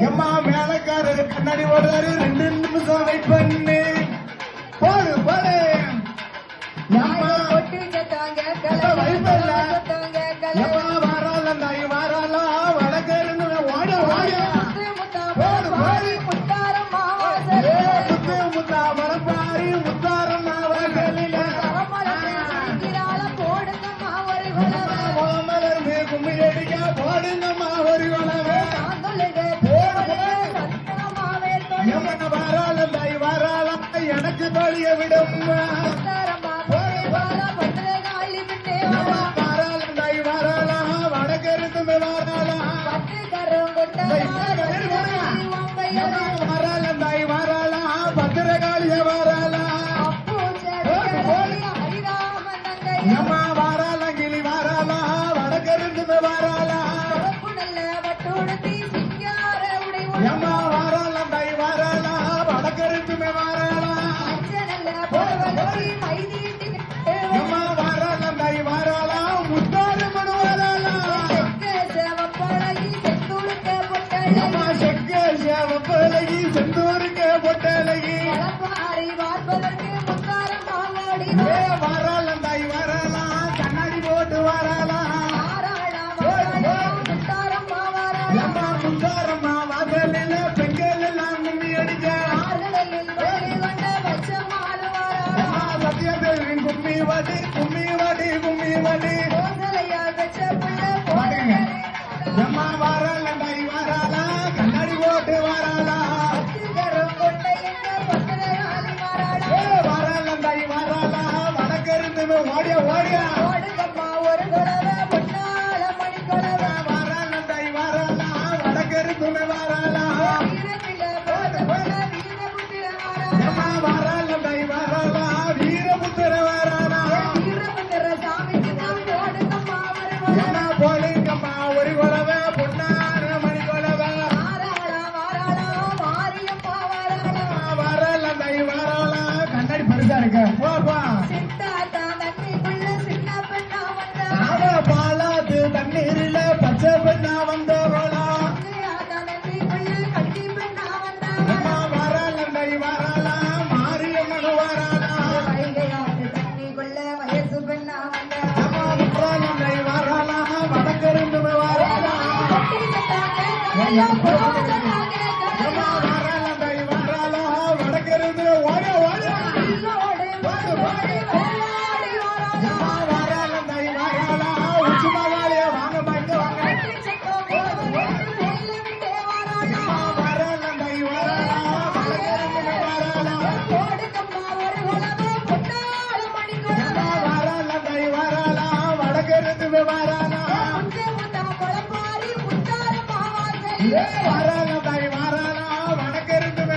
எம்மா மேலக்காரரு கண்ணாடி ஓடுறாரு 2 நிமிஷம் வெயிட் பண்ணு போடு போடு எம்மா வைப்பல்ல எம்மா வாரால நாய் வாரால வடக்கு இருந்து ஓட ஓட போடு போடு முத்தா மரப்பாரி முத்தாரம் அவர்களில மலர்ந்து கும்மி அடிக்க போடுங்கம்மா ஒரு குலவே வாரால தாய் வாரால எனக்கு தொழிய விடும் வாரால தாய் வாரால வடக்கிருந்து வாரால வாரால தாய் வாரால பத்திரகாளிய வாரால அம்மா வாரால கிளி வாரால வடக்கிருந்து வாரால அம்மா வாரால தாய் வாரால வடக்கிருந்து வாரால அம்மா வாரால தாய் வாரால முத்தாறு மனு வாரால அம்மா செக்க சேவப்பலகி செந்தூருக்கு பொட்டலகி வாரால தாய் வாரால கண்ணாடி போட்டு வாரால அம்மா முத்தாரம்மா வாசலில பெண்கள் எல்லாம் கும்மி அடிக்க சத்தியதேவின் கும்மி வாடி கும்மி வாடி கும்மி வாடி அம்மா வாரால தாய் வாரால கண்ணாடி போட்டு வாரால வாரால தாய் வாரால வடக்கிருந்து ஓடிய ஓடிய வாரால தாய் வாரால வடக்கிருந்து வாரால அம்மா வாரால தாய் வாரால வீரபுத்திர வாரால என்ன போலிங்கம்மா ஒரு குலவை பொன்னார மணி குலவை வாரால தாய் வாரால கண்ணாடி பரிசா இருக்க போப்பா பாலாது தண்ணீரில பச்சை பெண்ணா வந்தவளா வாரால தாய் வாரால மாரியம்மன் வாரால தாய் வாரால வடக்கிருந்து வாரால வாரால தாய் வாரால வடக்கிருந்து ஓட ஓட வாரால தாய் வாரால உச்சி மகாலிய வாங்க வாங்க வாங்க வாரால தாய் வாரால வடக்கிருந்து வாரால வாரால தாய் வாரால வடக்கிருந்து வாரால வாரால